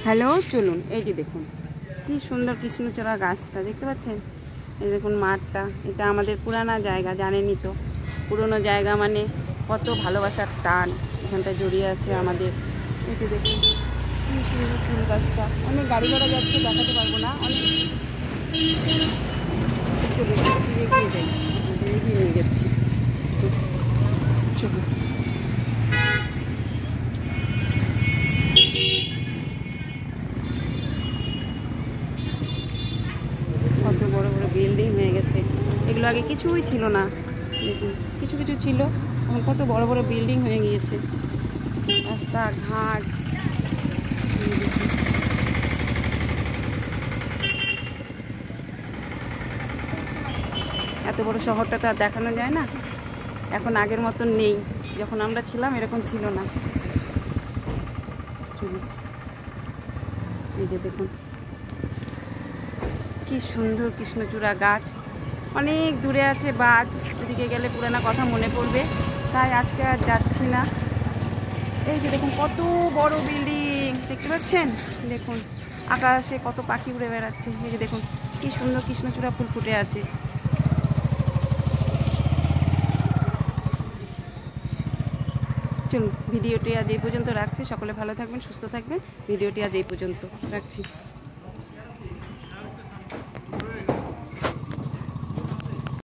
Hello, চলুন। এই যে দেখুন কি সুন্দর কৃষ্ণচূড়া গাছটা দেখতে পাচ্ছেন। এই দেখুন মাঠটা, এটা আমাদের পুরানা জায়গা, জানেনই তো। পুরনো জায়গা মানে কত ভালোবাসার টান এখানটা জড়িয়ে আছে আমাদের। এই যে দেখুন কি সুন্দর ফুল গাছটা। অনেক গাড়ি ঘোড়া যাচ্ছে, দেখাতে পারবো না। অনেক এগিয়ে যাই, এগিয়ে নিয়ে যাচ্ছি। চলুন। কত বড় বড় বিল্ডিং হয়ে গেছে। এগুলো আগে কিছুই ছিল না। দেখুন কিছু কিছু ছিল, এখন কত বড় বড় বিল্ডিং হয়ে গিয়েছে। রাস্তাঘাট, এত বড় শহরটা তো আর দেখানো যায় না। এখন আগের মতন নেই, যখন আমরা ছিলাম এরকম ছিল না। এই যে দেখুন কি সুন্দর কৃষ্ণচূড়া গাছ। অনেক দূরে আছে বাঁধ, ওদিকে গেলে পুরানা কথা মনে পড়বে, তাই আজকে আর যাচ্ছি না। এই যে দেখুন কত বড় বিল্ডিং দেখতে পাচ্ছেন। দেখুন আকাশে কত পাখি উড়ে বেড়াচ্ছে। এই যে দেখুন কি সুন্দর কৃষ্ণচূড়া ফুল ফুটে আছে। চলুন, ভিডিওটি আজ এই পর্যন্ত রাখছি। সকলে ভালো থাকবেন, সুস্থ থাকবেন। ভিডিওটি আজ এই পর্যন্ত রাখছি।